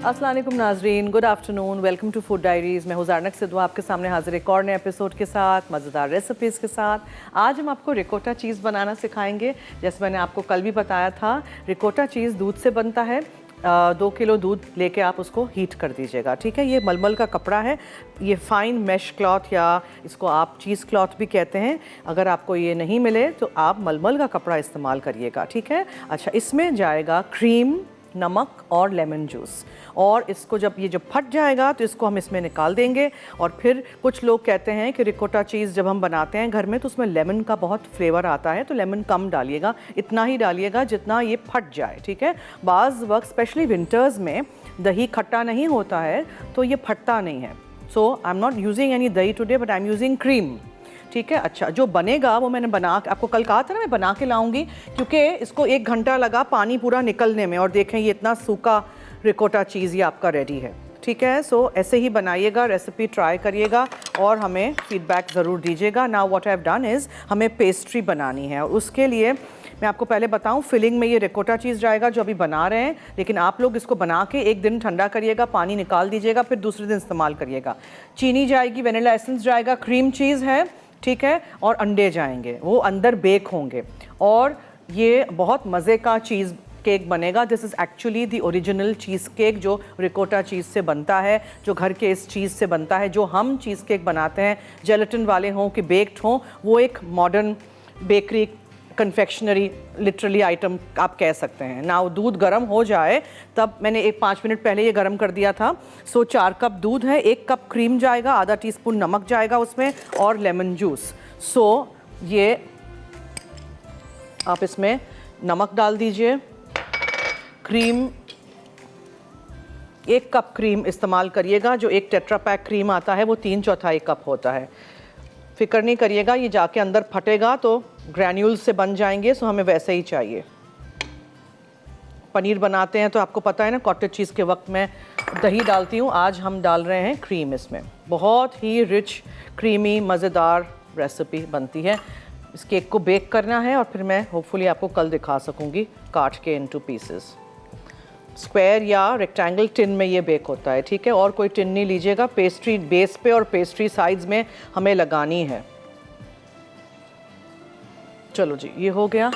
अस्सलाम वालेकुम नाजरीन, good afternoon, welcome to food diaries. मैं हुज़ारनक सिद्धू आपके सामने हाजिर एक और नए एपिसोड के साथ, मज़ेदार रेसिपीज़ के साथ। आज हम आपको रिकोटा चीज़ बनाना सिखाएंगे। जैसे मैंने आपको कल भी बताया था, रिकोटा चीज़ दूध से बनता है। 2 किलो दूध लेके आप उसको हीट कर दीजिएगा, ठीक है। ये मलमल का कपड़ा है, ये फ़ाइन मैश क्लॉथ या इसको आप चीज़ क्लॉथ भी कहते हैं। अगर आपको ये नहीं मिले तो आप मलमल का कपड़ा इस्तेमाल करिएगा, ठीक है। अच्छा, इसमें जाएगा क्रीम, नमक और लेमन जूस। और इसको जब फट जाएगा तो इसको हम इसमें निकाल देंगे। और फिर कुछ लोग कहते हैं कि रिकोटा चीज़ जब हम बनाते हैं घर में तो उसमें लेमन का बहुत फ्लेवर आता है, तो लेमन कम डालिएगा, इतना ही डालिएगा जितना ये फट जाए, ठीक है। बाज़ वक्त स्पेशली विंटर्स में दही खट्टा नहीं होता है तो ये फटता नहीं है। So I am not using any dahi today, but I am using cream, ठीक है। अच्छा, जो बनेगा वो मैंने बना के आपको कल कहा था ना, मैं बना के लाऊंगी, क्योंकि इसको 1 घंटा लगा पानी पूरा निकलने में। और देखें, ये इतना सूखा रिकोटा चीज़ ये आपका रेडी है, ठीक है। सो ऐसे ही बनाइएगा, रेसिपी ट्राई करिएगा और हमें फीडबैक ज़रूर दीजिएगा। Now what I have done is, हमें पेस्ट्री बनानी है और उसके लिए मैं आपको पहले बताऊं, फिलिंग में ये रिकोटा चीज़ जाएगा जो अभी बना रहे हैं, लेकिन आप लोग इसको बना के 1 दिन ठंडा करिएगा, पानी निकाल दीजिएगा, फिर दूसरे दिन इस्तेमाल करिएगा। चीनी जाएगी, वेनिला एसेंस जाएगा, क्रीम चीज़ है, ठीक है, और अंडे जाएंगे, वो अंदर बेक होंगे और ये बहुत मज़े का चीज़ केक बनेगा। This is actually the original cheese cake जो रिकोटा चीज़ से बनता है, जो घर के इस चीज़ से बनता है। जो हम चीज़ केक बनाते हैं, जेलेटिन वाले हों कि बेक्ड हों, वो एक modern bakery confectionery literally item आप कह सकते हैं ना। दूध गर्म हो जाए तब मैंने 5 मिनट पहले ये गर्म कर दिया था। सो 4 कप दूध है, 1 कप क्रीम जाएगा, आधा टीस्पून नमक जाएगा उसमें और लेमन जूस। सो ये आप इसमें नमक डाल दीजिए, क्रीम 1 कप क्रीम इस्तेमाल करिएगा। जो एक टेट्रा पैक क्रीम आता है वो 3/4 कप होता है। फिक्र नहीं करिएगा, ये जाके अंदर फटेगा तो ग्रैन्यूल्स से बन जाएंगे, सो हमें वैसे ही चाहिए। पनीर बनाते हैं तो आपको पता है ना, कॉटेज चीज़ के वक्त मैं दही डालती हूँ, आज हम डाल रहे हैं क्रीम इसमें। बहुत ही रिच, क्रीमी, मज़ेदार रेसिपी बनती है। इस केक को बेक करना है और फिर मैं होपफुली आपको कल दिखा सकूँगी काट के इनटू पीसेस। स्क्वायर या रेक्टेंगल टिन में ये बेक होता है, ठीक है। और कोई टिन नहीं लीजिएगा, पेस्ट्री बेस पे और पेस्ट्री साइड्स में हमें लगानी है। चलो जी, ये हो गया।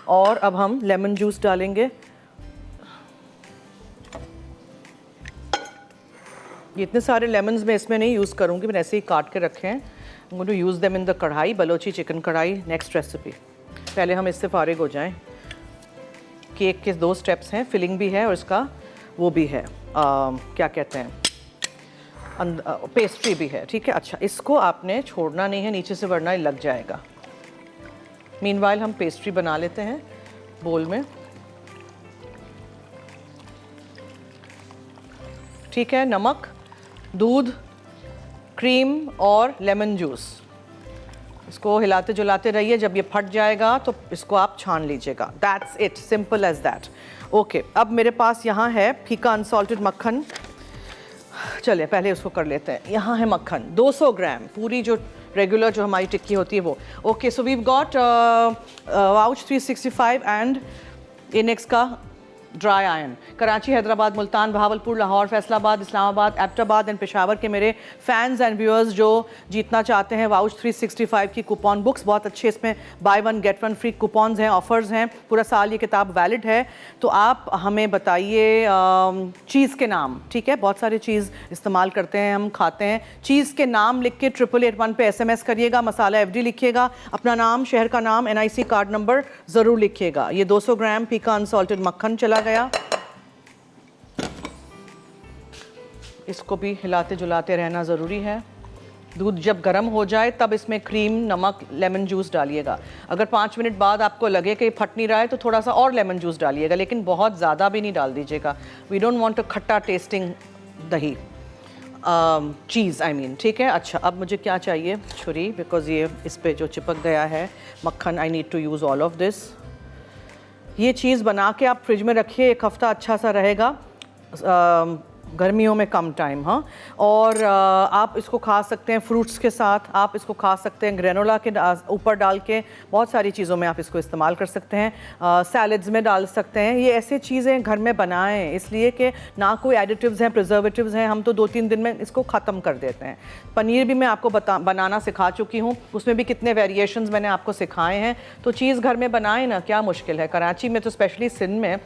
और अब हम लेमन जूस डालेंगे। ये इतने सारे लेमन्स मैं इसमें नहीं यूज़ करूँगी, मैंने ऐसे ही काट के रखे हैं। I'm going to use them in the कढ़ाई, बलोची चिकन कढ़ाई, नेक्स्ट रेसिपी। पहले हम इससे फारिग हो जाएं। केक के 2 स्टेप्स हैं, फिलिंग भी है और इसका वो भी है, क्या कहते हैं, पेस्ट्री भी है, ठीक है। अच्छा, इसको आपने छोड़ना नहीं है नीचे से, वरना लग जाएगा। मीनवाइल हम पेस्ट्री बना लेते हैं बोल में, ठीक है। नमक, दूध, क्रीम और लेमन जूस, इसको हिलाते जुलाते रहिए। जब ये फट जाएगा तो इसको आप छान लीजिएगा। That's it, simple as that. Okay, अब मेरे पास यहाँ है फीका अनसॉल्टेड मक्खन। चलिए पहले उसको कर लेते हैं। यहाँ है मक्खन 200 ग्राम, पूरी जो रेगुलर जो हमारी टिक्की होती है वो। Okay, so we've got Vouch 365 and Anex का dry iron. Karachi, Hyderabad, Multan, Bahawalpur, Lahore, Faisalabad, Islamabad, Abbottabad and Peshawar के मेरे फैंस एंड व्यूअर्स जो जीतना चाहते हैं वाउच 365 की कूपन बुक्स, बहुत अच्छे इसमें बाय 1 गेट 1 फ्री कूपन्स हैं, ऑफर्स हैं, पूरा साल ये किताब वैलिड है। तो आप हमें बताइए चीज़ के नाम, ठीक है। बहुत सारे चीज़ इस्तेमाल करते हैं, हम खाते हैं। चीज़ के नाम लिख के 8881 पे SMS करिएगा, मसाला FD लिखिएगा, अपना नाम, शहर का नाम, NIC कार्ड नंबर ज़रूर लिखिएगा। ये 200 ग्राम फीका अनसॉल्टेड मक्खन चला गया। इसको भी हिलाते जुलाते रहना ज़रूरी है। दूध जब गर्म हो जाए तब इसमें क्रीम, नमक, लेमन जूस डालिएगा। अगर 5 मिनट बाद आपको लगे कि फट नहीं रहा है तो थोड़ा सा और लेमन जूस डालिएगा, लेकिन बहुत ज़्यादा भी नहीं डाल दीजिएगा। वी डोंट वांट अ खट्टा टेस्टिंग दही, चीज़ आई मीन, ठीक है। अच्छा, अब मुझे क्या चाहिए, छुरी, बिकॉज ये इस पर जो चिपक गया है मक्खन, I need to use all of this. ये चीज़ बना के आप फ्रिज में रखिए, 1 हफ़्ता अच्छा सा रहेगा। गर्मियों में कम टाइम, हाँ। और आप इसको खा सकते हैं फ्रूट्स के साथ, आप इसको खा सकते हैं ग्रेनोला के ऊपर डाल के, बहुत सारी चीज़ों में आप इसको इस्तेमाल कर सकते हैं, सैलड्स में डाल सकते हैं। ये ऐसी चीज़ें घर में बनाएं, इसलिए कि ना कोई एडिटिव्स हैं, प्रिजर्वेटिव्स हैं, हम तो 2-3 दिन में इसको ख़त्म कर देते हैं। पनीर भी मैं आपको बनाना सिखा चुकी हूँ, उसमें भी कितने वेरिएशंस मैंने आपको सिखाए हैं। तो चीज़ घर में बनाएं ना, क्या मुश्किल है। कराची में तो स्पेशली सिंध में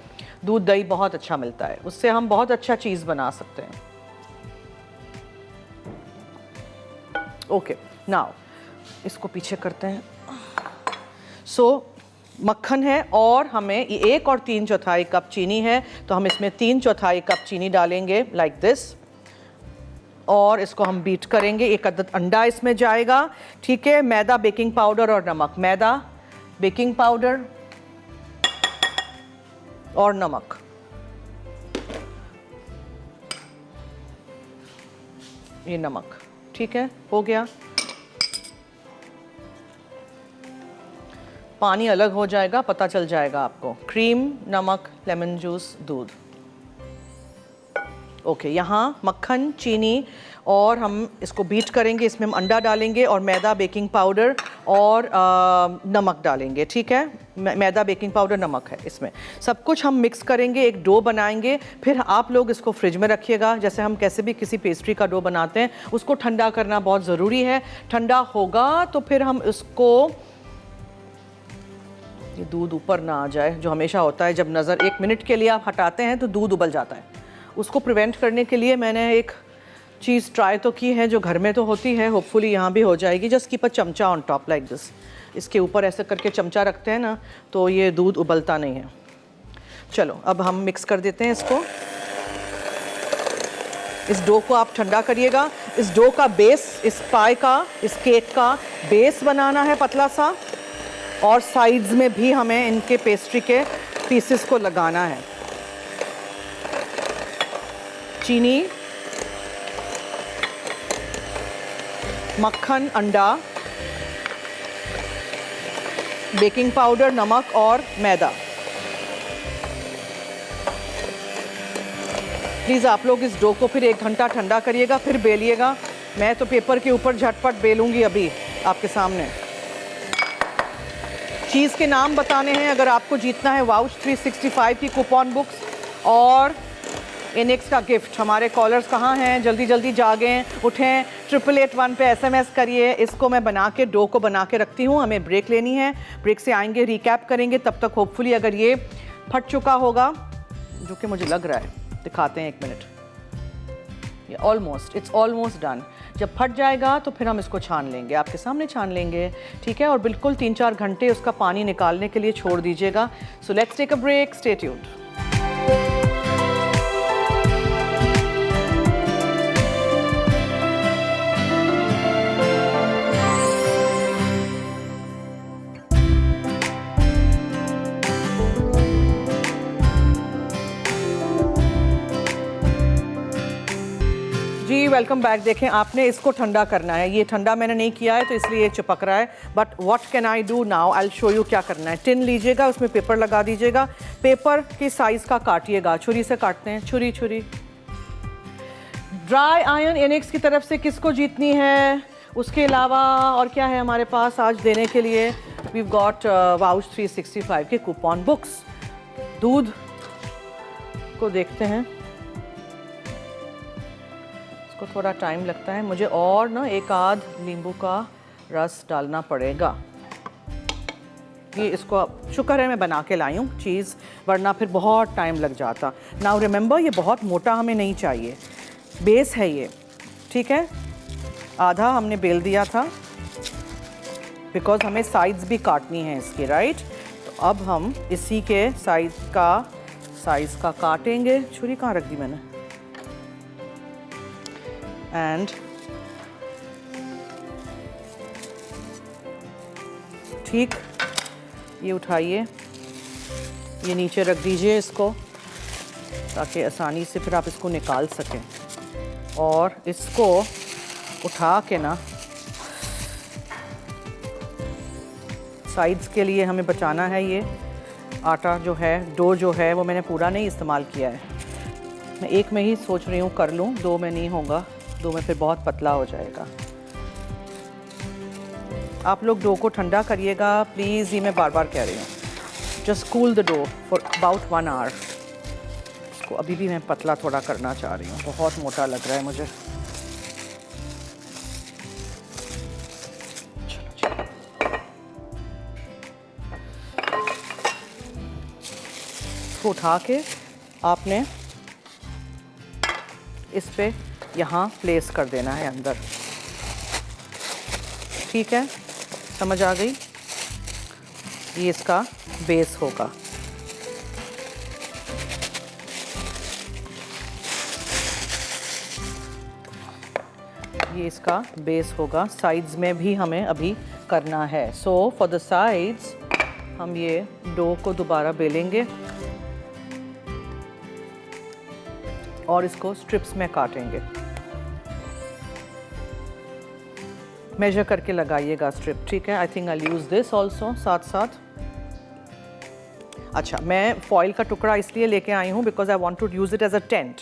दूध दही बहुत अच्छा मिलता है, उससे हम बहुत अच्छा चीज़ बना सकते हैं। ओके, नाउ इसको पीछे करते हैं। मक्खन है और हमें 1 और 3/4 कप चीनी है, तो हम इसमें 3/4 कप चीनी डालेंगे लाइक दिस, और इसको हम बीट करेंगे। 1 अदद अंडा इसमें जाएगा, ठीक है। मैदा, बेकिंग पाउडर और नमक, मैदा, बेकिंग पाउडर और नमक। ये नमक, ठीक है, हो गया। पानी अलग हो जाएगा, पता चल जाएगा आपको। क्रीम, नमक, लेमन जूस, दूध। ओके, यहाँ मक्खन, चीनी और हम इसको बीट करेंगे। इसमें हम अंडा डालेंगे और मैदा, बेकिंग पाउडर और नमक डालेंगे, ठीक है। मैदा, बेकिंग पाउडर, नमक है इसमें। सब कुछ हम मिक्स करेंगे, एक डो बनाएंगे। फिर आप लोग इसको फ्रिज में रखिएगा। जैसे हम कैसे भी किसी पेस्ट्री का डो बनाते हैं, उसको ठंडा करना बहुत ज़रूरी है। ठंडा होगा तो फिर हम इसको, ये दूध ऊपर ना आ जाए, जो हमेशा होता है जब नज़र 1 मिनट के लिए आप हटाते हैं तो दूध उबल जाता है। उसको प्रिवेंट करने के लिए मैंने एक चीज़ ट्राई तो की है, जो घर में तो होती है, होपफुली यहाँ भी हो जाएगी। जस्ट कीप अ चमचा ऑन टॉप लाइक दिस। इसके ऊपर ऐसे करके चमचा रखते हैं ना, तो ये दूध उबलता नहीं है। चलो अब हम मिक्स कर देते हैं इसको। इस डो को आप ठंडा करिएगा। इस डो का बेस, इस पाई का, इस केक का बेस बनाना है पतला सा, और साइड्स में भी हमें इनके पेस्ट्री के पीसेस को लगाना है। चीनी, मक्खन, अंडा, बेकिंग पाउडर, नमक और मैदा। प्लीज़ आप लोग इस डो को फिर 1 घंटा ठंडा करिएगा, फिर बेलिएगा। मैं तो पेपर के ऊपर झटपट बेलूंगी अभी आपके सामने। चीज़ के नाम बताने हैं अगर आपको जीतना है वाउच 365 की कूपन बुक्स और इनेक्स का गिफ्ट। हमारे कॉलर्स कहाँ हैं? जल्दी जल्दी जागें, उठें, 8881 पे SMS करिए। इसको मैं बना के, डो को बना के रखती हूँ। हमें ब्रेक लेनी है, ब्रेक से आएंगे, रिकैप करेंगे। तब तक होपफुली अगर ये फट चुका होगा, जो कि मुझे लग रहा है, दिखाते हैं 1 मिनट। ये ऑलमोस्ट, इट्स ऑलमोस्ट डन। जब फट जाएगा तो फिर हम इसको छान लेंगे, आपके सामने छान लेंगे, ठीक है। और बिल्कुल 3-4 घंटे उसका पानी निकालने के लिए छोड़ दीजिएगा। So let's take a break, stay tuned. जी वेलकम बैक। देखें, आपने इसको ठंडा करना है। ये ठंडा मैंने नहीं किया है तो इसलिए ये चिपक रहा है। But what can I do now, I will show you क्या करना है। टिन लीजिएगा, उसमें पेपर लगा दीजिएगा। पेपर की साइज़ का काटिएगा, छुरी से काटते हैं, छुरी छुरी। ड्राई आयन इनेक्स की तरफ से किसको जीतनी है? उसके अलावा और क्या है हमारे पास आज देने के लिए? वी गॉट वाउच 365 के कूपन बुक्स। दूध को देखते हैं, को थोड़ा टाइम लगता है मुझे, और ना 1 आध नींबू का रस डालना पड़ेगा। ये इसको शुक्र है मैं बना के लाई हूँ चीज़, वरना फिर बहुत टाइम लग जाता। नाउ रिमेंबर, ये बहुत मोटा हमें नहीं चाहिए, बेस है ये, ठीक है। आधा हमने बेल दिया था बिकॉज हमें साइड्स भी काटनी है इसकी, राइट। तो अब हम इसी के साइज़ का काटेंगे। छुरी कहाँ रख दी मैंने? एंड ठीक, ये उठाइए, ये नीचे रख दीजिए इसको, ताकि आसानी से फिर आप इसको निकाल सकें। और इसको उठा के ना साइड्स के लिए हमें बचाना है। ये आटा जो है, डो जो है, वो मैंने पूरा नहीं इस्तेमाल किया है। मैं एक में ही सोच रही हूँ कर लूँ, दो में नहीं होगा, दो में फिर बहुत पतला हो जाएगा। आप लोग डो को ठंडा करिएगा प्लीज़, ये मैं बार बार कह रही हूँ। Just cool the dough for about 1 hour. इसको अभी भी मैं पतला थोड़ा करना चाह रही हूँ, बहुत मोटा लग रहा है मुझे। इसको उठा के आपने इस पे यहाँ प्लेस कर देना है अंदर, ठीक है? समझ आ गई? ये इसका बेस होगा। ये इसका बेस होगा। साइड्स में भी हमें अभी करना है। सो फॉर द साइड्स हम ये डो को दोबारा बेलेंगे और इसको स्ट्रिप्स में काटेंगे। मेजर करके लगाइएगा स्ट्रिप, ठीक है? I think I use this also साथ साथ। अच्छा, मैं फॉइल का टुकड़ा इसलिए लेके आई हूँ because I want to use it as a tent.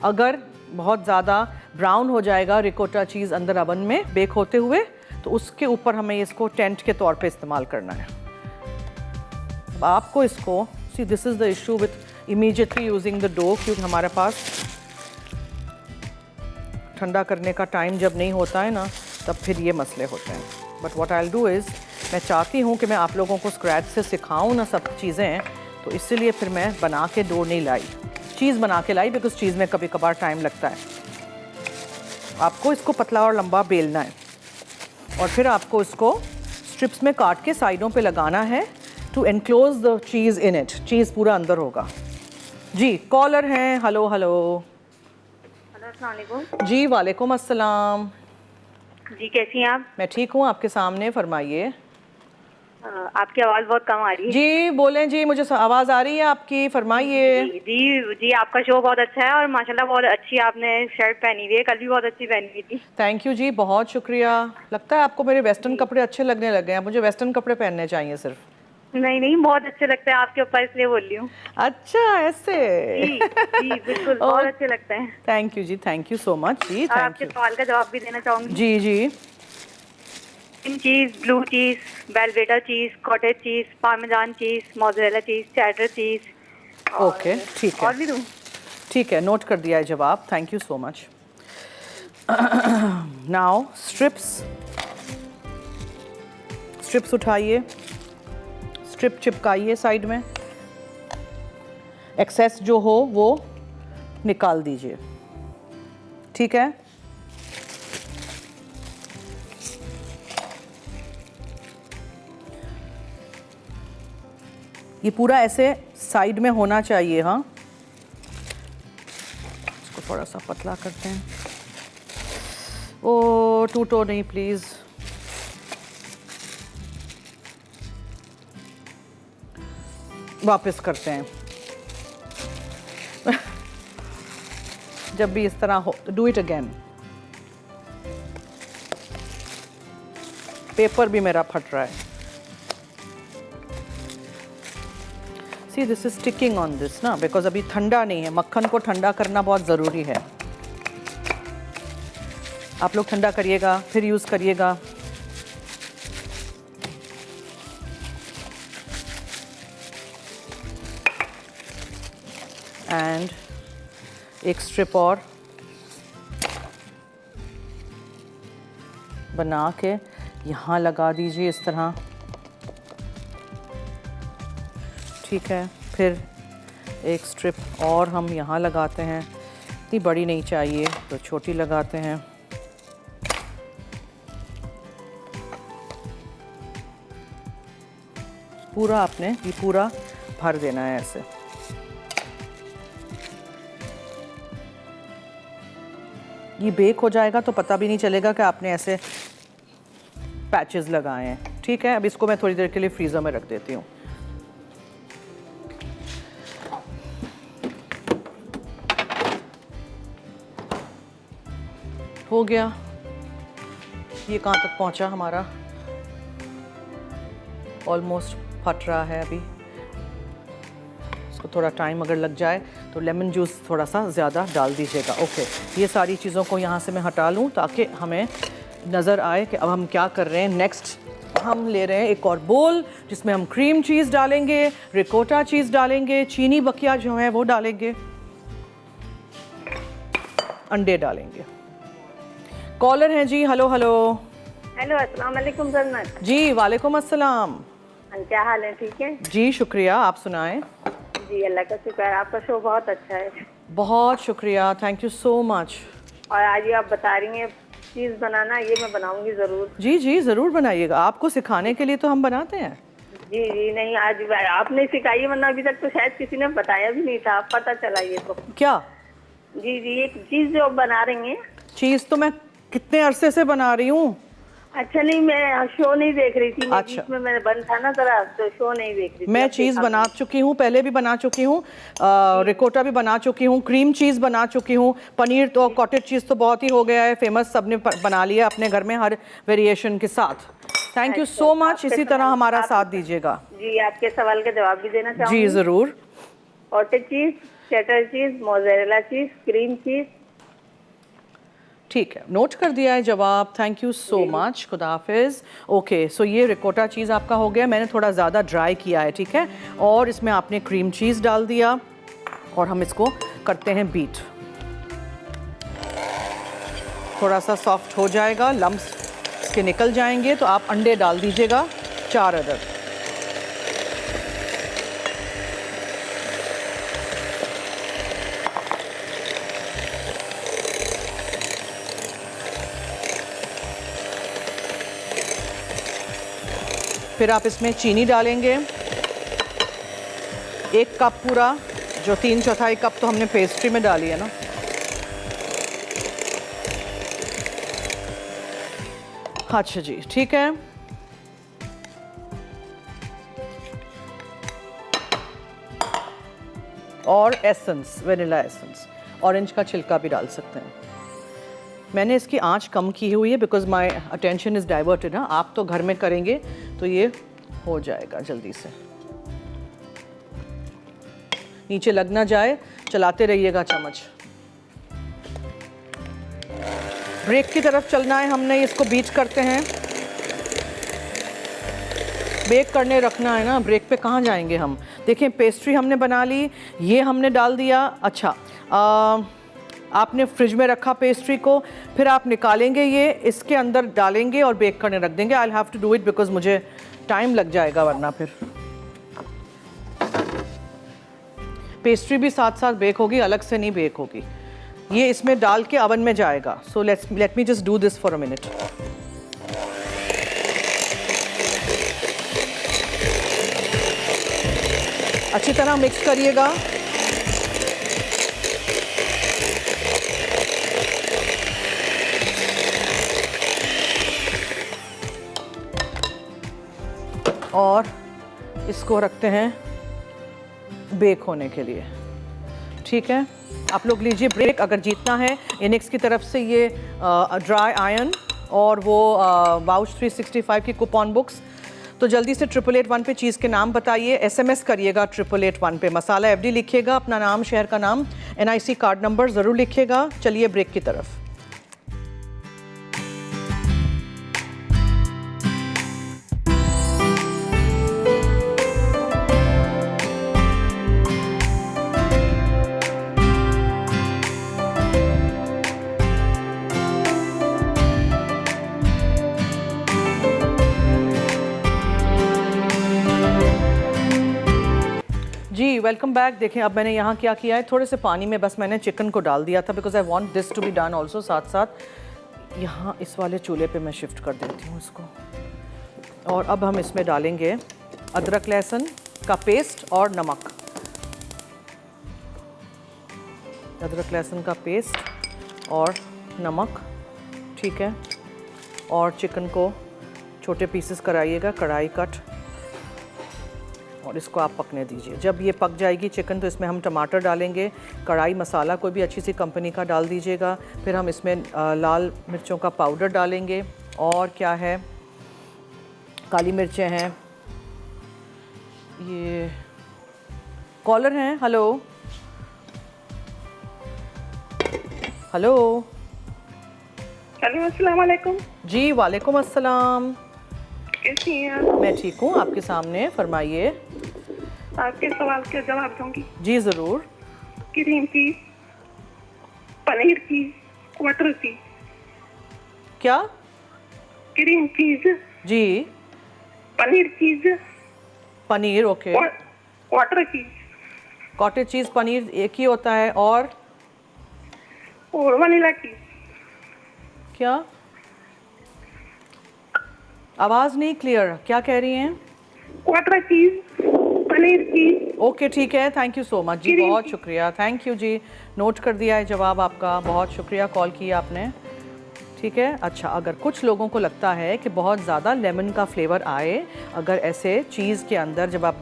अगर बहुत ज़्यादा ब्राउन हो जाएगा रिकोटा चीज़ अंदर ओवन में बेक होते हुए, तो उसके ऊपर हमें इसको टेंट के तौर पे इस्तेमाल करना है। अब आपको इसको see, this is the issue with immediately using the dough, क्योंकि हमारे पास ठंडा करने का टाइम जब नहीं होता है ना, तब फिर ये मसले होते हैं। But what I will do is, मैं चाहती हूँ कि मैं आप लोगों को स्क्रैच से सिखाऊँ ना सब चीज़ें, तो इसलिए फिर मैं बना के डो नहीं लाई, चीज़ बना के लाई, बिकॉज चीज़ में कभी कभार टाइम लगता है। आपको इसको पतला और लंबा बेलना है और फिर आपको इसको स्ट्रिप्स में काट के साइडों पे लगाना है to enclose the cheese in it. Cheese पूरा अंदर होगा। जी, कॉलर हैं। Hello hello. अस्सलाम वालेकुम। जी वालेकुम अस्सलाम। जी, कैसी हैं आप? मैं ठीक हूँ, आपके सामने, फरमाइए। आपकी आवाज़ बहुत कम आ रही है। जी बोलें जी, मुझे आवाज़ आ रही है आपकी, फरमाइए। जी जी जी, आपका शो बहुत अच्छा है और माशाल्लाह बहुत अच्छी आपने शर्ट पहनी हुई है, कल भी बहुत अच्छी पहनी हुई थी। थैंक यू जी, बहुत शुक्रिया। लगता है आपको मेरे वेस्टर्न कपड़े अच्छे लगने लग गए हैं। मुझे वेस्टर्न कपड़े पहनने चाहिए सिर्फ। नहीं नहीं, बहुत अच्छे लगते हैं आपके ऊपर, इसलिए बोल रही हूँ। अच्छा, ऐसे? जी जी बिल्कुल, बहुत अच्छे लगते हैं। थैंक यू जी, थैंक यू सो मच जी, और थैंक आपके यू। सवाल का जवाब भी देना चाहूँगी। जी जी। चीज़, ब्लू चीज़, बेलवेटा चीज़, कॉटेज चीज़, पार्मेजान चीज़, मोज़रेला चीज़, चैडर चीज़। ओके, ठीक है। और भी दूँ? ठीक है, नोट कर दिया है जवाब, thank you so much. Now strips उठाइए, स्ट्रिप चिपकाइए साइड में, एक्सेस जो हो वो निकाल दीजिए, ठीक है? ये पूरा ऐसे साइड में होना चाहिए। हाँ, इसको थोड़ा सा पतला करते हैं। ओ टूटो नहीं प्लीज़। वापस करते हैं। जब भी इस तरह हो तो डू इट अगेन। पेपर भी मेरा फट रहा है। See this is sticking on this ना, बिकॉज अभी ठंडा नहीं है। मक्खन को ठंडा करना बहुत ज़रूरी है। आप लोग ठंडा करिएगा फिर यूज़ करिएगा। एंड एक स्ट्रिप और बना के यहाँ लगा दीजिए इस तरह, ठीक है? फिर एक स्ट्रिप और हम यहाँ लगाते हैं। इतनी बड़ी नहीं चाहिए तो छोटी लगाते हैं। पूरा आपने ये पूरा भर देना है ऐसे। ये बेक हो जाएगा तो पता भी नहीं चलेगा कि आपने ऐसे पैचेस लगाए हैं, ठीक है? अब इसको मैं थोड़ी देर के लिए फ्रीज़र में रख देती हूँ। हो गया। ये कहाँ तक पहुँचा हमारा? ऑलमोस्ट फट रहा है अभी। इसको थोड़ा टाइम अगर लग जाए तो लेमन जूस थोड़ा सा ज़्यादा डाल दीजिएगा। ओके, ये सारी चीज़ों को यहाँ से मैं हटा लूँ ताकि हमें नज़र आए कि अब हम क्या कर रहे हैं। नेक्स्ट हम ले रहे हैं एक और बोल जिसमें हम क्रीम चीज़ डालेंगे, रिकोटा चीज़ डालेंगे, चीनी बकिया जो है वो डालेंगे, अंडे डालेंगे। कॉलर हैं जी, हेलो हेलो। हेलो, अस्सलाम वालेकुम जन्नत जी वालेकुम अस्सलाम। क्या हाल है? ठीक है जी शुक्रिया, आप सुनाएं। जी, अल्लाह का शुक्र है, आपका शो बहुत अच्छा है। बहुत शुक्रिया, थैंक यू सो मच। और आज ये आप बता रही हैं चीज़ बनाना, ये मैं बनाऊंगी ज़रूर। जी जी ज़रूर बनाइएगा, आपको सिखाने के लिए तो हम बनाते हैं। जी जी, नहीं आज आपने सिखाई, वरना अभी तक तो शायद किसी ने बताया भी नहीं था, पता चला ये तो। क्या जी जी, एक चीज़ जो आप बना रही हैं। चीज़ तो मैं कितने अरसे से बना रही हूँ। अच्छा, नहीं मैं शो नहीं देख रही थी, मैं अच्छा। बीच में मैंने बंद था ना जरा, तो शो नहीं देख रही थी। मैं अब चीज़ देखा बना चुकी हूँ, पहले भी बना चुकी हूँ, रिकोटा भी बना चुकी हूँ, क्रीम चीज़ बना चुकी हूँ, पनीर तो कॉटेज चीज़ तो बहुत ही हो गया है फेमस, सबने बना लिया अपने घर में हर वेरिएशन के साथ। थैंक यू सो मच, इसी तरह हमारा साथ दीजिएगा। जी, आपके सवाल का जवाब भी देना चाहूँगी। जी ज़रूर। कॉटेज चीज़, cheddar cheese, mozzarella cheese, cream cheese. ठीक है, नोट कर दिया है जवाब, थैंक यू सो मच, खुदा हाफिज़। ओके, सो ये रिकोटा चीज़ आपका हो गया, मैंने थोड़ा ज़्यादा ड्राई किया है, ठीक है, और इसमें आपने क्रीम चीज़ डाल दिया और हम इसको करते हैं बीट। थोड़ा सा सॉफ्ट हो जाएगा, लम्स इसके निकल जाएंगे तो आप अंडे डाल दीजिएगा, 4 अदद। फिर आप इसमें चीनी डालेंगे 1 कप पूरा, जो 3/4 कप तो हमने पेस्ट्री में डाली है ना। अच्छा जी, ठीक है। और एसेंस, वेनिला एसेंस, ऑरेंज का छिलका भी डाल सकते हैं। मैंने इसकी आंच कम की हुई है because my attention is diverted. ना आप तो घर में करेंगे तो ये हो जाएगा जल्दी से, नीचे लग ना जाए, चलाते रहिएगा चम्मच। ब्रेक की तरफ चलना है हमने, इसको बीट करते हैं, बेक करने रखना है ना, ब्रेक पे कहाँ जाएंगे हम। देखें पेस्ट्री हमने बना ली, ये हमने डाल दिया। अच्छा, आपने फ्रिज में रखा पेस्ट्री को, फिर आप निकालेंगे, ये इसके अंदर डालेंगे और बेक करने रख देंगे। I will have to do it because मुझे टाइम लग जाएगा वरना फिर। पेस्ट्री भी साथ साथ बेक होगी, अलग से नहीं बेक होगी। ये इसमें डाल के ओवन में जाएगा। So let me just do this for a minute. अच्छी तरह मिक्स करिएगा। और इसको रखते हैं बेक होने के लिए, ठीक है। आप लोग लीजिए ब्रेक, अगर जीतना है इनिक्स की तरफ से ये ड्राई आयरन और वो वाउच 365 की कूपन बुक्स। तो जल्दी से 8881 पे चीज़ के नाम बताइए, SMS करिएगा 8881 पे, मसाला FD लिखिएगा, अपना नाम, शहर का नाम, NIC कार्ड नंबर ज़रूर लिखिएगा। चलिए ब्रेक की तरफ। जी वेलकम बैक। देखें अब मैंने यहाँ क्या किया है, थोड़े से पानी में बस मैंने चिकन को डाल दिया था because I want this to be done also. साथ साथ यहाँ इस वाले चूल्हे पे मैं शिफ्ट कर देती हूँ इसको। और अब हम इसमें डालेंगे अदरक लहसुन का पेस्ट और नमक। अदरक लहसुन का पेस्ट और नमक, ठीक है। और चिकन को छोटे पीसेस कराइएगा, कढ़ाई कट, और इसको आप पकने दीजिए। जब ये पक जाएगी चिकन तो इसमें हम टमाटर डालेंगे, कढ़ाई मसाला कोई भी अच्छी सी कंपनी का डाल दीजिएगा। फिर हम इसमें लाल मिर्चों का पाउडर डालेंगे, और क्या है, काली मिर्चें हैं, ये कॉलर हैं, हेलो हेलो। हेलो, अस्सलाम वालेकुम। जी वालेकुम अस्सलाम। कैसी हैं आप? मैं ठीक हूँ, आपके सामने, फरमाइए। आपके सवाल के जवाब दूंगी। जी ज़रूर। क्रीम चीज, पनीर चीज, मटर चीज। क्या? क्रीम चीज, जी। पनीर चीज, पनीर, ओके। वाटर चीज कॉटेज चीज़ पनीर एक ही होता है, और वनीला चीज। क्या? आवाज़ नहीं क्लियर, क्या कह रही हैं? वाटर चीज, पनीर चीज। ओके ठीक है, थैंक यू सो मच जी, ग्रीन बहुत टी। शुक्रिया, थैंक यू जी। नोट कर दिया है जवाब आपका, बहुत शुक्रिया कॉल किया आपने। ठीक है, अच्छा, अगर कुछ लोगों को लगता है कि बहुत ज़्यादा लेमन का फ्लेवर आए अगर ऐसे चीज़ के अंदर जब आप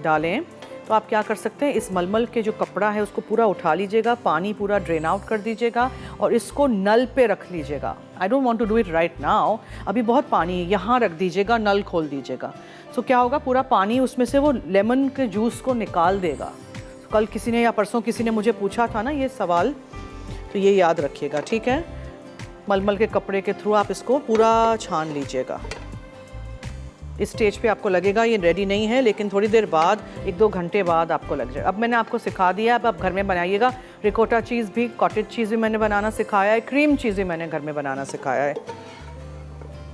डालें तो आप क्या कर सकते हैं, इस मलमल के जो कपड़ा है उसको पूरा उठा लीजिएगा, पानी पूरा ड्रेन आउट कर दीजिएगा और इसको नल पे रख लीजिएगा। I don't want to do it right now, अभी बहुत पानी है, यहाँ रख दीजिएगा, नल खोल दीजिएगा। सो क्या होगा, पूरा पानी उसमें से वो लेमन के जूस को निकाल देगा। कल किसी ने या परसों किसी ने मुझे पूछा था ना ये सवाल, तो ये याद रखिएगा, ठीक है। मलमल के कपड़े के थ्रू आप इसको पूरा छान लीजिएगा। इस स्टेज पे आपको लगेगा ये रेडी नहीं है, लेकिन थोड़ी देर बाद, 1-2 घंटे बाद आपको लग जाएगा। अब मैंने आपको सिखा दिया, अब आप घर में बनाइएगा। रिकोटा चीज़ भी, कॉटेज चीज़ भी मैंने बनाना सिखाया है, क्रीम चीज़ भी मैंने घर में बनाना सिखाया है।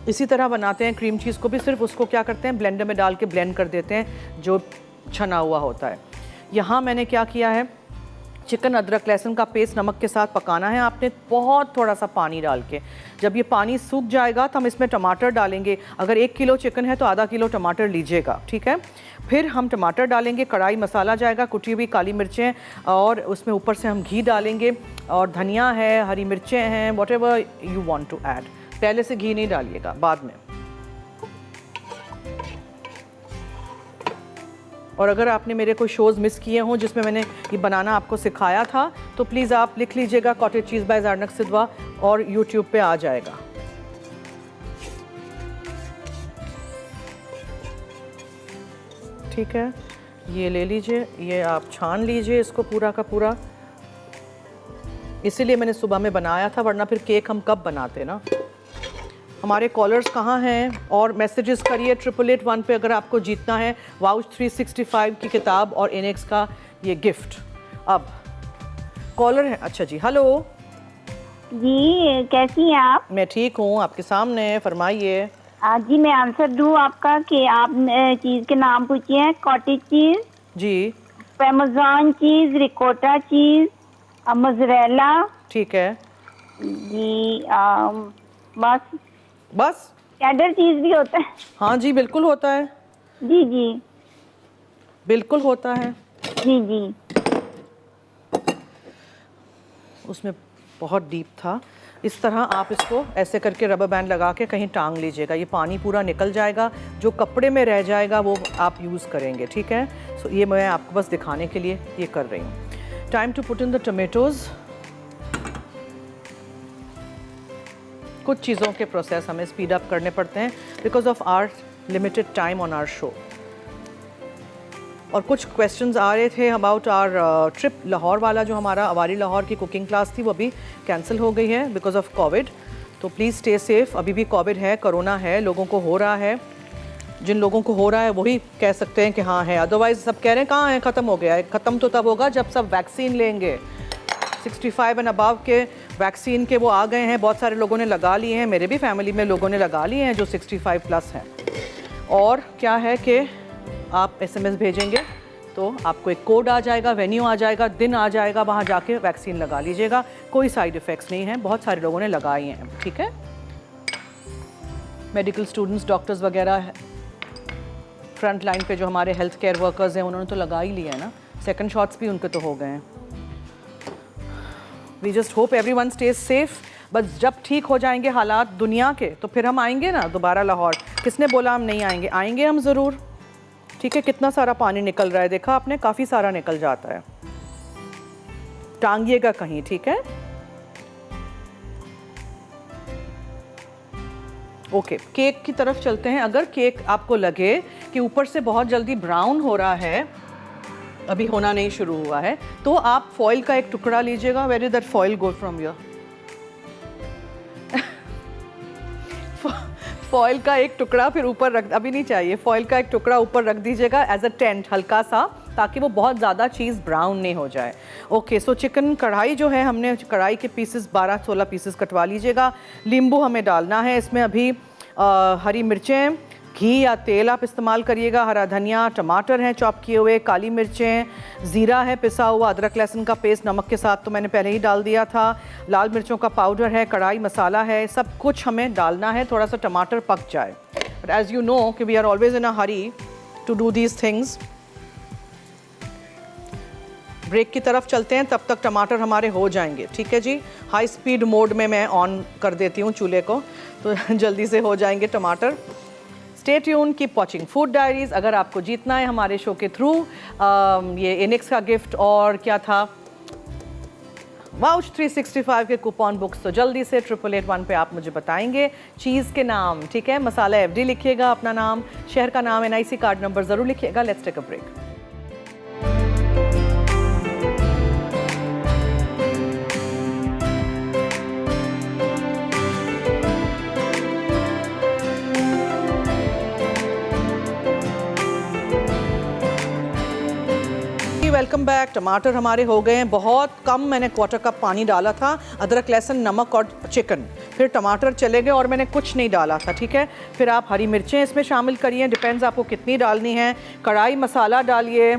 इसी तरह बनाते हैं क्रीम चीज़ को भी, सिर्फ उसको क्या करते हैं, ब्लेंडर में डाल के ब्लेंड कर देते हैं जो छना हुआ होता है। यहाँ मैंने क्या किया है, चिकन अदरक लहसुन का पेस्ट नमक के साथ पकाना है आपने, बहुत थोड़ा सा पानी डाल के। जब ये पानी सूख जाएगा तो हम इसमें टमाटर डालेंगे। अगर 1 किलो चिकन है तो आधा किलो टमाटर लीजिएगा, ठीक है। फिर हम टमाटर डालेंगे, कढ़ाई मसाला जाएगा, कुटी हुई काली मिर्चें, और उसमें ऊपर से हम घी डालेंगे, और धनिया है, हरी मिर्चें हैं, whatever you want to add. पहले से घी नहीं डालिएगा, बाद में। और अगर आपने मेरे कोई शोज़ मिस किए हों जिसमें मैंने ये बनाना आपको सिखाया था, तो प्लीज़ आप लिख लीजिएगा कॉटेज चीज़ बाय ज़ारनक सिद्वा, और यूट्यूब पे आ जाएगा। ठीक है, ये ले लीजिए, ये आप छान लीजिए इसको पूरा का पूरा। इसीलिए मैंने सुबह में बनाया था, वरना फिर केक हम कब बनाते ना। हमारे कॉलर्स कहाँ हैं, और मैसेजेस करिए 8881 पे अगर आपको जीतना है वाउच 365 की किताब और इनेक्स का ये गिफ्ट। अब कॉलर है, अच्छा जी, हेलो जी, कैसी हैं आप? मैं ठीक हूँ, आपके सामने, फरमाइए। जी, मैं आंसर दूँ आपका कि आप चीज़ के नाम पूछिए हैं। कॉटेज चीज़ जी, पामेज़ान चीज़, रिकोटा चीज़, मोज़रेला। ठीक है, जी, बस बस। चेडर चीज़ भी होता है। हाँ जी, बिल्कुल होता है, जी जी बिल्कुल होता है। जी जी। उसमें बहुत डीप था। इस तरह आप इसको ऐसे करके रबर बैंड लगा के कहीं टांग लीजिएगा, ये पानी पूरा निकल जाएगा, जो कपड़े में रह जाएगा वो आप यूज़ करेंगे, ठीक है। सो ये मैं आपको बस दिखाने के लिए ये कर रही हूँ। Time to put in the tomatoes. कुछ चीज़ों के प्रोसेस हमें स्पीड अप करने पड़ते हैं because of our limited time on our show. और कुछ क्वेश्चंस आ रहे थे अबाउट आवर ट्रिप, लाहौर वाला जो हमारा अवारी लाहौर की कुकिंग क्लास थी वो अभी कैंसिल हो गई है बिकॉज ऑफ कोविड। तो प्लीज़ स्टे सेफ, अभी भी कोविड है, कोरोना है, लोगों को हो रहा है। जिन लोगों को हो रहा है वही कह सकते हैं कि हाँ है, अदरवाइज सब कह रहे हैं कहाँ है, ख़त्म हो गया है। ख़त्म तो तब होगा जब सब वैक्सीन लेंगे। 65 एंड अबव के वैक्सीन के वो आ गए हैं, बहुत सारे लोगों ने लगा लिए हैं, मेरे भी फैमिली में लोगों ने लगा लिए हैं जो 65 प्लस हैं। और क्या है कि आप SMS भेजेंगे तो आपको एक कोड आ जाएगा, वेन्यू आ जाएगा, दिन आ जाएगा, वहाँ जाके वैक्सीन लगा लीजिएगा। कोई साइड इफ़ेक्ट्स नहीं हैं, बहुत सारे लोगों ने लगाई हैं, ठीक है। मेडिकल स्टूडेंट्स, डॉक्टर्स वगैरह, फ्रंट लाइन पे जो हमारे हेल्थ केयर वर्कर्स हैं उन्होंने तो लगा ही लिया है ना, सेकंड शॉट्स भी उनके तो हो गए हैं। We just hope everyone stays safe. बस जब ठीक हो जाएंगे हालात दुनिया के तो फिर हम आएंगे ना दोबारा लाहौर। किसने बोला हम नहीं आएंगे, आएंगे हम ज़रूर, ठीक है। कितना सारा पानी निकल रहा है, देखा आपने, काफ़ी सारा निकल जाता है। टांगिएगा कहीं, ठीक है। ओके, केक की तरफ चलते हैं। अगर केक आपको लगे कि ऊपर से बहुत जल्दी ब्राउन हो रहा है अभी होना नहीं शुरू हुआ है। तो आप फॉइल का एक टुकड़ा लीजिएगा। Where is that foil go from your? Foil का एक टुकड़ा फिर ऊपर रख, अभी नहीं चाहिए, फॉइल का एक टुकड़ा ऊपर रख दीजिएगा एज अ टेंट, हल्का सा, ताकि वो बहुत ज़्यादा चीज़ ब्राउन नहीं हो जाए। ओके, सो चिकन कढ़ाई जो है, हमने कढ़ाई के पीसेस 12-16 पीसेस कटवा लीजिएगा। नींबू हमें डालना है इसमें अभी, हरी मिर्चें, घी या तेल आप इस्तेमाल करिएगा, हरा धनिया, टमाटर हैं चॉप किए हुए, काली मिर्चें, ज़ीरा है पिसा हुआ, अदरक लहसुन का पेस्ट, नमक के साथ तो मैंने पहले ही डाल दिया था, लाल मिर्चों का पाउडर है, कढ़ाई मसाला है, सब कुछ हमें डालना है। थोड़ा सा टमाटर पक जाए, बट एज़ यू नो कि we are always in a hurry to do these things. Break की तरफ चलते हैं, तब तक टमाटर हमारे हो जाएंगे। ठीक है जी, हाई स्पीड मोड में मैं ऑन कर देती हूँ चूल्हे को, तो जल्दी से हो जाएंगे टमाटर। Stay tune, keep watching food diaries. अगर आपको जीतना है हमारे शो के थ्रू ये इनिक्स का गिफ्ट और क्या था, वाउच 365 के कूपन बुक्स, तो जल्दी से 8881 पे आप मुझे बताएंगे चीज़ के नाम। ठीक है, मसाला FD लिखिएगा अपना नाम, शहर का नाम, NIC कार्ड नंबर ज़रूर लिखिएगा। Let's take a break. Welcome back. टमाटर हमारे हो गए हैं, बहुत कम, मैंने 1/4 कप पानी डाला था, अदरक लहसुन नमक और चिकन, फिर टमाटर चले गए और मैंने कुछ नहीं डाला था। ठीक है, फिर आप हरी मिर्चें इसमें शामिल करिए, डिपेंड्स आपको कितनी डालनी है। कढ़ाई मसाला डालिए,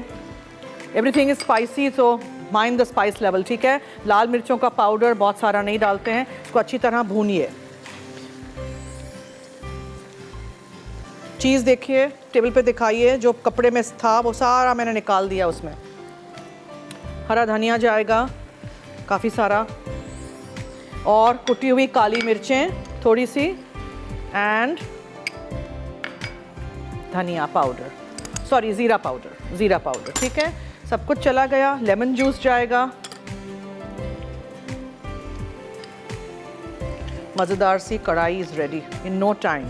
everything is spicy, so mind the spice level. ठीक है, लाल मिर्चों का पाउडर बहुत सारा नहीं डालते हैं, इसको अच्छी तरह भूनिए। चीज़ देखिए, टेबल पे दिखाइए, जो कपड़े में था वो सारा मैंने निकाल दिया उसमें। हरा धनिया जाएगा काफ़ी सारा, और कुटी हुई काली मिर्चें थोड़ी सी, एंड धनिया पाउडर, सॉरी ज़ीरा पाउडर। ठीक है, सब कुछ चला गया। लेमन जूस जाएगा, मज़ेदार सी कढ़ाई is ready in no time.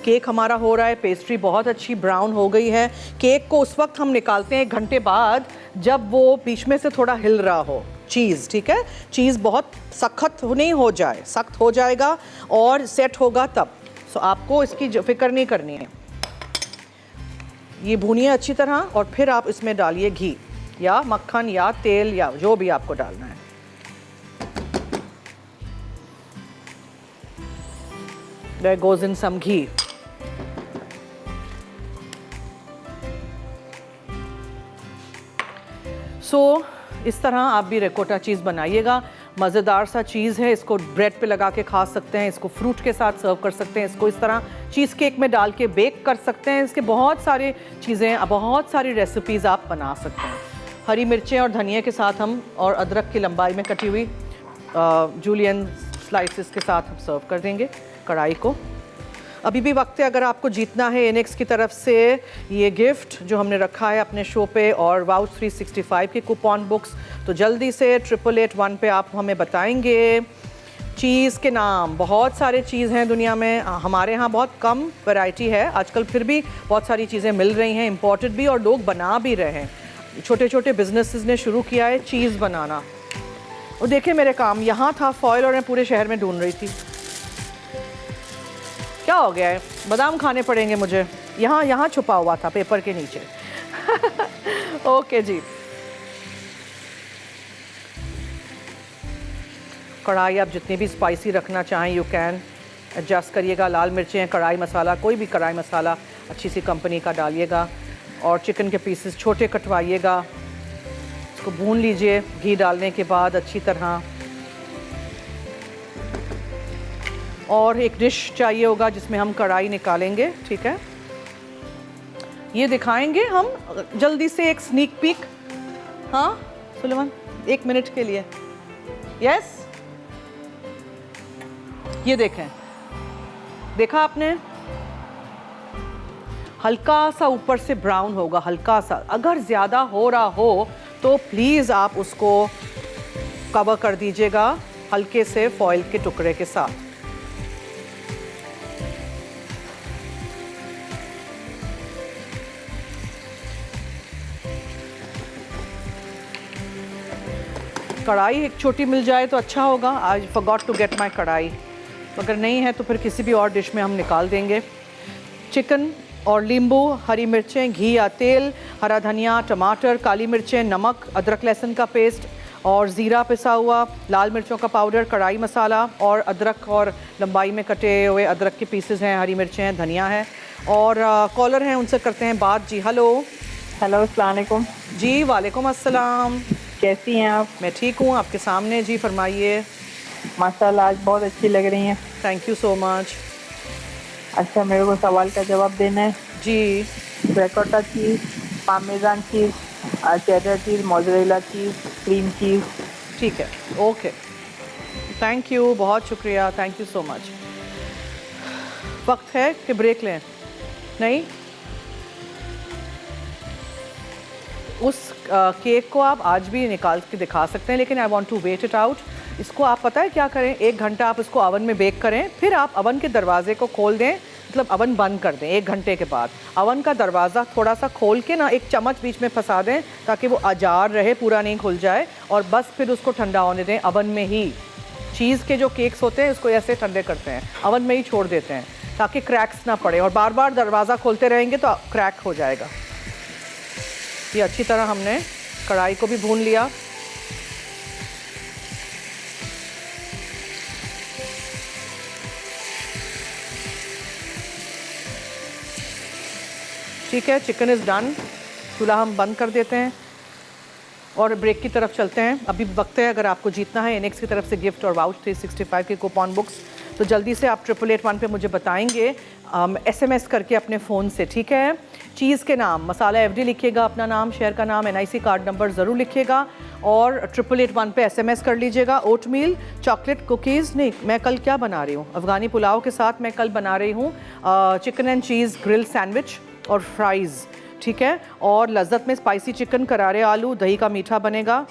Cake हमारा हो रहा है, पेस्ट्री बहुत अच्छी ब्राउन हो गई है। केक को उस वक्त हम निकालते हैं 1 घंटे बाद, जब वो बीच में से थोड़ा हिल रहा हो चीज़। ठीक है, चीज़ बहुत सख्त नहीं हो जाए, सख्त हो जाएगा और सेट होगा तब। सो आपको इसकी फिक्र नहीं करनी है। ये भूनिए अच्छी तरह, और फिर आप इसमें डालिए घी या मक्खन या तेल या जो भी आपको डालना है। There goes in some ghee. सो इस तरह आप भी रिकोटा चीज़ बनाइएगा। मज़ेदार सा चीज़ है, इसको ब्रेड पे लगा के खा सकते हैं, इसको फ्रूट के साथ सर्व कर सकते हैं, इसको इस तरह चीज़ केक में डाल के बेक कर सकते हैं। इसके बहुत सारी चीज़ें, बहुत सारी रेसिपीज़ आप बना सकते हैं। हरी मिर्चें और धनिया के साथ हम, और अदरक की लंबाई में कटी हुई जूलियन स्लाइसेस के साथ हम सर्व कर देंगे कढ़ाई को। अभी भी वक्त है, अगर आपको जीतना है इनिक्स की तरफ से ये गिफ्ट जो हमने रखा है अपने शो पे, और वाउच 365 के कूपन बुक्स, तो जल्दी से 8881 पे आप हमें बताएंगे चीज़ के नाम। बहुत सारे चीज़ हैं दुनिया में, हमारे यहाँ बहुत कम वैरायटी है आजकल, फिर भी बहुत सारी चीज़ें मिल रही हैं, इम्पोर्टेड भी, और लोग बना भी रहे हैं। छोटे छोटे बिजनेसेस ने शुरू किया है चीज़ बनाना। और देखिए मेरे काम यहाँ था फॉइल, और मैं पूरे शहर में ढूंढ रही थी। क्या हो गया है, बादाम खाने पड़ेंगे मुझे। यहाँ छुपा हुआ था पेपर के नीचे। ओके जी, कढ़ाई आप जितनी भी स्पाइसी रखना चाहें यू कैन एडजस्ट करिएगा। लाल मिर्चें, कढ़ाई मसाला, कोई भी कढ़ाई मसाला अच्छी सी कंपनी का डालिएगा, और चिकन के पीसेस छोटे कटवाइएगा। इसको भून लीजिए घी डालने के बाद अच्छी तरह। और एक डिश चाहिए होगा जिसमें हम कढ़ाई निकालेंगे। ठीक है, ये दिखाएंगे हम जल्दी से एक स्नीक पीक। हाँ सुलेमान, 1 मिनट के लिए। यस, ये देखें, देखा आपने, हल्का सा ऊपर से ब्राउन होगा, हल्का सा। अगर ज़्यादा हो रहा हो तो प्लीज़ आप उसको कवर कर दीजिएगा हल्के से फॉइल के टुकड़े के साथ। कढ़ाई एक छोटी मिल जाए तो अच्छा होगा। I forgot to get my kadhai. अगर नहीं है तो फिर किसी भी और डिश में हम निकाल देंगे। चिकन और नींबू, हरी मिर्चें, घी या तेल, हरा धनिया, टमाटर, काली मिर्चें, नमक, अदरक लहसुन का पेस्ट और ज़ीरा पिसा हुआ, लाल मिर्चों का पाउडर, कढ़ाई मसाला और अदरक और लंबाई में कटे हुए अदरक के पीसेस हैं, हरी मिर्चें हैं, धनिया है और कॉलर हैं, उनसे करते हैं बात। जी हेलो। हेलो, अस्सलाम वालेकुम। जी वालेकुम अस्सलाम। कैसी हैं आप? मैं ठीक हूँ, आपके सामने। जी फरमाइए। माशाल्लाह आज बहुत अच्छी लग रही हैं। Thank you so much. अच्छा, मेरे को सवाल का जवाब देना है। जी। Ricotta cheese, parmesan cheese, cheddar cheese, mozzarella cheese, cream cheese. ठीक है, ओके, थैंक यू, बहुत शुक्रिया, थैंक यू सो मच। वक्त है कि ब्रेक लें? नहीं, उस केक को आप आज भी निकाल के दिखा सकते हैं, लेकिन I want to wait it out. इसको आप पता है क्या करें, 1 घंटा आप इसको ओवन में बेक करें, फिर आप ओवन के दरवाजे को खोल दें, मतलब ओवन बंद कर दें 1 घंटे के बाद। ओवन का दरवाज़ा थोड़ा सा खोल के ना एक चम्मच बीच में फंसा दें ताकि वो आजार रहे, पूरा नहीं खुल जाए, और बस फिर उसको ठंडा होने दें ओवन में ही। चीज़ के जो केक्स होते हैं उसको ऐसे ठंडे करते हैं, ओवन में ही छोड़ देते हैं ताकि क्रैक्स ना पड़े, और बार बार दरवाज़ा खोलते रहेंगे तो क्रैक हो जाएगा। ये अच्छी तरह हमने कढ़ाई को भी भून लिया। ठीक है, चिकन इज़ डन। चूल्हा हम बंद कर देते हैं और ब्रेक की तरफ चलते हैं। अभी वक्त है, अगर आपको जीतना है एनेक्स की तरफ से गिफ्ट और वाउच 365 की कूपन बुक्स, तो जल्दी से आप 8881 पे मुझे बताएंगे SMS करके अपने फ़ोन से। ठीक है, चीज़ के नाम मसाला FD लिखिएगा, अपना नाम, शहर का नाम, NIC कार्ड नंबर ज़रूर लिखिएगा और 8881 पे SMS कर लीजिएगा। ओटमील, चॉकलेट कुकीज़ नहीं, मैं कल क्या बना रही हूँ, अफ़गानी पुलाव के साथ मैं कल बना रही हूँ chicken and cheese grill sandwich और फ्राइज़। ठीक है, और लज्जत में स्पाइसी चिकन, करारे आलू, दही का मीठा बनेगा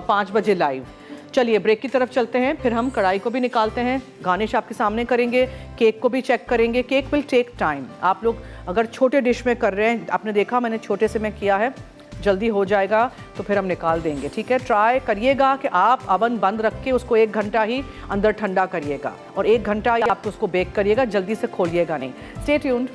5 बजे लाइव। चलिए ब्रेक की तरफ चलते हैं, फिर हम कढ़ाई को भी निकालते हैं, गार्निश आपके सामने करेंगे, केक को भी चेक करेंगे। Cake will take time. आप लोग अगर छोटे डिश में कर रहे हैं, आपने देखा मैंने छोटे से में किया है, जल्दी हो जाएगा तो फिर हम निकाल देंगे। ठीक है, ट्राई करिएगा कि आप ओवन बंद रख के उसको 1 घंटा ही अंदर ठंडा करिएगा और 1 घंटा ही आप उसको बेक करिएगा, जल्दी से खोलिएगा नहीं। Stay tuned.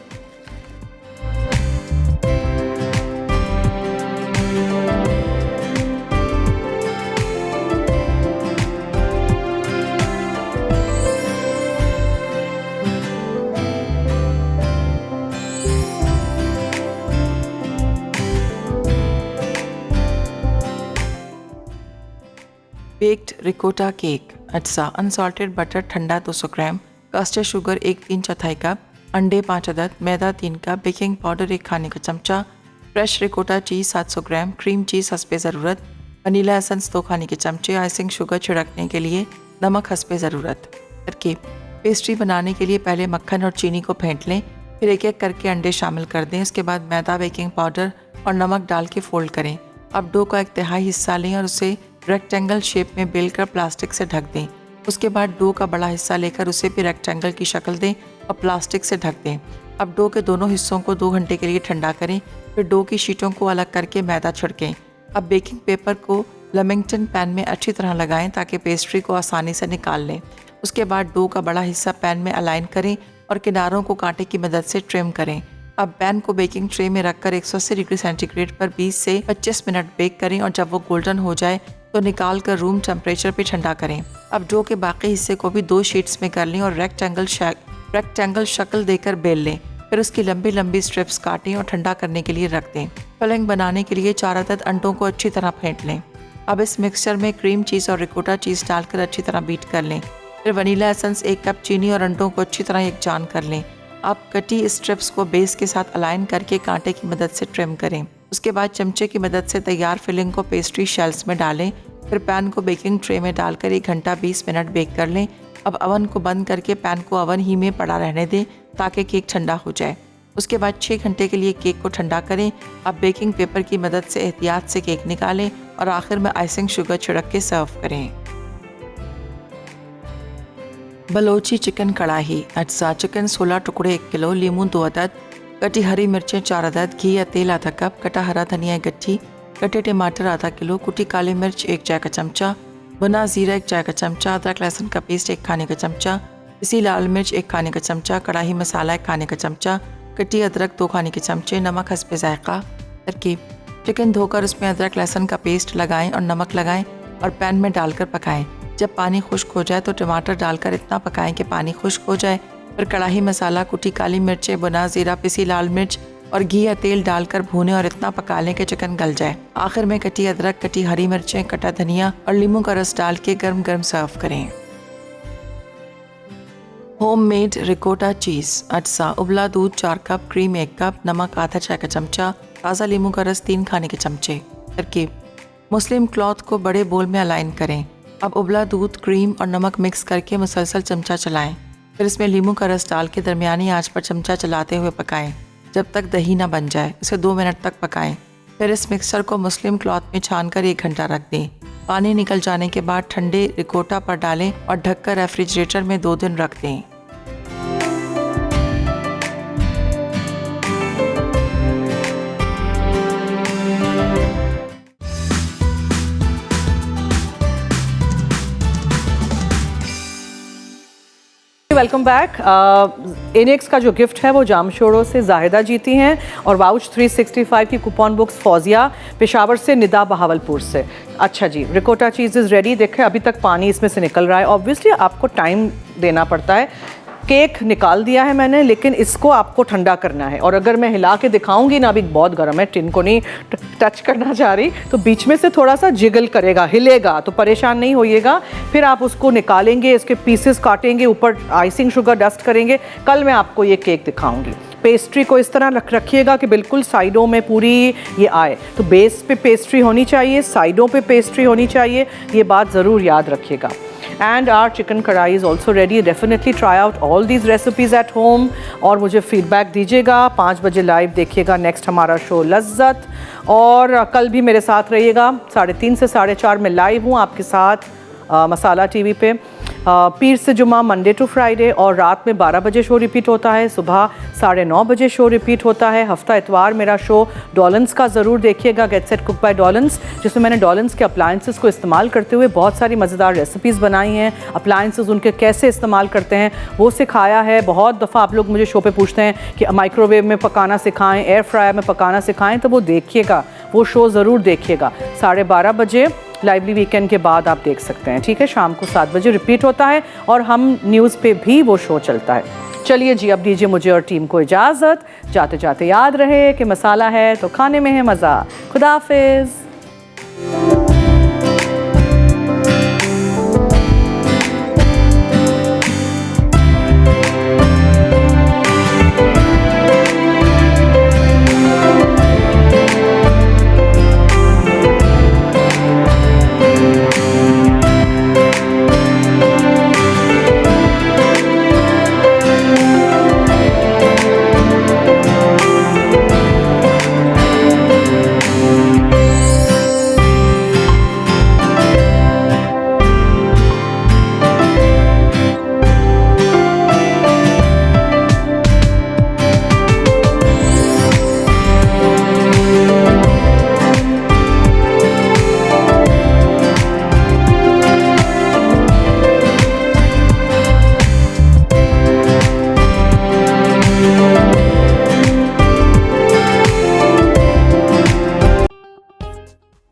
Baked ricotta cake. अच्छा, अनसॉल्टेड बटर ठंडा 200 ग्राम, कस्टर्ड शुगर 1/3 कप, अंडे 5 अदद, मैदा 3 कप, बेकिंग पाउडर 1 खाने का चमचा, फ्रेश रिकोटा चीज़ 700 ग्राम, क्रीम चीज़ हस्बे ज़रूरत, वनीला एसेंस 2 खाने के चमचे, आइसिंग शुगर छिड़कने के लिए, नमक हस्बे ज़रूरत। तरकीब: पेस्ट्री बनाने के लिए पहले मक्खन और चीनी को फेंट लें, फिर एक एक करके अंडे शामिल कर दें। इसके बाद मैदा, बेकिंग पाउडर और नमक डाल के फोल्ड करें। अब डो का 1/3 हिस्सा लें और उसे रेक्टेंगल शेप में बेलकर प्लास्टिक से ढक दें। उसके बाद डो का बड़ा हिस्सा लेकर उसे भी रेक्टेंगल की शक्ल दें और प्लास्टिक से ढक दें। अब डो के दोनों हिस्सों को 2 घंटे के लिए ठंडा करें, फिर डो की शीटों को अलग करके मैदा छिड़कें। अब बेकिंग पेपर को लेमिंगटन पैन में अच्छी तरह लगाएं ताकि पेस्ट्री को आसानी से निकाल लें। उसके बाद डो का बड़ा हिस्सा पैन में अलाइन करें और किनारों को कांटे की मदद से ट्रिम करें। अब पैन को बेकिंग ट्रे में रखकर 180 डिग्री सेंटीग्रेड पर 20 से 25 मिनट बेक करें और जब वो गोल्डन हो जाए तो निकाल कर रूम टेम्परेचर पे ठंडा करें। अब डो के बाकी हिस्से को भी 2 शीट्स में कर लें और रेक्टेंगल शक्ल देकर बेल लें। फिर उसकी लंबी लंबी स्ट्रिप्स काटें और ठंडा करने के लिए रख दें। फिलिंग बनाने के लिए 4 अदद अंडों को अच्छी तरह फेंट लें। अब इस मिक्सचर में क्रीम चीज़ और रिकोटा चीज़ डालकर अच्छी तरह बीट कर लें। फिर वनीला एसेंस 1 कप, चीनी और अंडों को अच्छी तरह एकजान कर लें। अब कटी स्ट्रिप्स को बेस के साथ अलाइन करके कांटे की मदद से ट्रिम करें। उसके बाद चमचे की मदद से तैयार फिलिंग को पेस्ट्री शेल्स में डालें। फिर पैन को बेकिंग ट्रे में डालकर 1 घंटा 20 मिनट बेक कर लें। अब अवन को बंद करके पैन को अवन ही में पड़ा रहने दें ताकि केक ठंडा हो जाए। उसके बाद 6 घंटे के लिए केक को ठंडा करें। अब बेकिंग पेपर की मदद से एहतियात से केक निकालें और आखिर में आइसिंग शुगर छिड़क के सर्व करें। बलोची चिकन कढ़ाई। अज्जा: चिकन 16 टुकड़े 1 किलो, लीमू 2 अदद, कटी हरी मिर्चें 4 अदद, घी या तेल आधा कप, कटा हरा धनिया गट्ठी, कटे टमाटर आधा किलो, कुटी काली मिर्च 1 चाय का चमचा, भुना जीरा 1 चाय का चमचा, अदरक लहसुन का पेस्ट 1 खाने का चमचा, पिसी लाल मिर्च 1 खाने का चमचा, कढ़ाई मसाला 1 खाने का चमचा, कटी अदरक 2 खाने के चमचे, नमक हस्बे जायका। तरकीब: चिकन धोकर उसमें अदरक लहसुन का पेस्ट लगाएं और नमक लगाएं और पैन में डालकर पकाएं। जब पानी खुश्क हो जाए तो टमाटर डालकर इतना पकाएं कि पानी खुश्क हो जाए। फिर कढ़ाई मसाला, कुटी काली मिर्चें, भुना जीरा, पिसी लाल मिर्च और घी या तेल डालकर भूनें और इतना पका लें कि चिकन गल जाए। आखिर में कटी अदरक, कटी हरी मिर्चें, कटा धनिया और नींबू का रस डाल के गर्म गर्म सर्व करें। Homemade ricotta cheese. अज्जा: उबला दूध 4 कप, क्रीम 1 कप, नमक आधा चाय का चमचा, ताज़ा नींबू का रस 3 खाने के चमचे। तरकीब: मुस्लिम क्लॉथ को बड़े बोल में अलाइन करें। अब उबला दूध, क्रीम और नमक मिक्स करके मुसलसल चमचा चलाएं। फिर इसमें नींबू का रस डाल के दरमियानी आंच पर चमचा चलाते हुए पकाएं जब तक दही ना बन जाए। इसे 2 मिनट तक पकाएं। फिर इस मिक्सचर को मुस्लिम क्लॉथ में छानकर 1 घंटा रख दें। पानी निकल जाने के बाद ठंडे रिकोटा पर डालें और ढककर रेफ्रिजरेटर में 2 दिन रख दें। Welcome back. इनेक्स का जो गिफ्ट है वो जामशोड़ों से जाहिदा जीती हैं और वाउच 365 की कूपन बुक्स फौजिया पेशावर से, निदा बहावलपुर से। अच्छा जी, रिकोटा चीज़ इज़ रेडी। देखें अभी तक पानी इसमें से निकल रहा है। ऑब्वियसली आपको टाइम देना पड़ता है। केक निकाल दिया है मैंने, लेकिन इसको आपको ठंडा करना है। और अगर मैं हिला के दिखाऊंगी ना, अभी बहुत गर्म है, टिन को नहीं टच करना चाह रही, तो बीच में से थोड़ा सा जिगल करेगा, हिलेगा, तो परेशान नहीं होइएगा। फिर आप उसको निकालेंगे, इसके पीसेस काटेंगे, ऊपर आइसिंग शुगर डस्ट करेंगे। कल मैं आपको ये केक दिखाऊंगी। पेस्ट्री को इस तरह रखिएगा कि बिल्कुल साइडों में पूरी ये आए। तो बेस पे पेस्ट्री होनी चाहिए, साइडों पे पेस्ट्री होनी चाहिए, ये बात ज़रूर याद रखिएगा। And our chicken kadai is also ready. Definitely try out all these recipes at home और मुझे feedback दीजिएगा। 5 बजे लाइव देखिएगा नेक्स्ट हमारा शो लज्जत। और कल भी मेरे साथ रहिएगा। 3:30 से 4:30 में लाइव हूँ आपके साथ मसाला टीवी पे। पीर से जुमा, मंडे टू फ्राइडे, और रात में 12 बजे शो रिपीट होता है, सुबह 9:30 बजे शो रिपीट होता है। हफ्ता इतवार मेरा शो डॉलन्स का ज़रूर देखिएगा, गेट सेट कुक बाय डॉलन्स, जिसमें मैंने डॉलन्स के अप्लायंसेस को इस्तेमाल करते हुए बहुत सारी मज़ेदार रेसिपीज़ बनाई हैं। अप्लायंसेस उनके कैसे इस्तेमाल करते हैं वो सिखाया है। बहुत दफ़ा आप लोग मुझे शो पे पूछते हैं कि माइक्रोवेव में पकाना सिखाएँ, एयर फ्रायर में पकाना सिखाएँ, तो वो देखिएगा, वो शो ज़रूर देखिएगा। 12:30 बजे लाइवली वीकेंड के बाद आप देख सकते हैं, ठीक है। शाम को 7 बजे रिपीट होता है और हम न्यूज़ पे भी वो शो चलता है। चलिए जी, अब दीजिए मुझे और टीम को इजाज़त। जाते जाते याद रहे कि मसाला है तो खाने में है मज़ा। खुदा हाफिज़।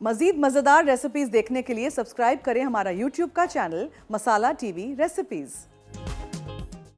मज़ीद मज़ेदार रेसिपीज़ देखने के लिए सब्सक्राइब करें हमारा YouTube का चैनल मसाला टीवी रेसिपीज़।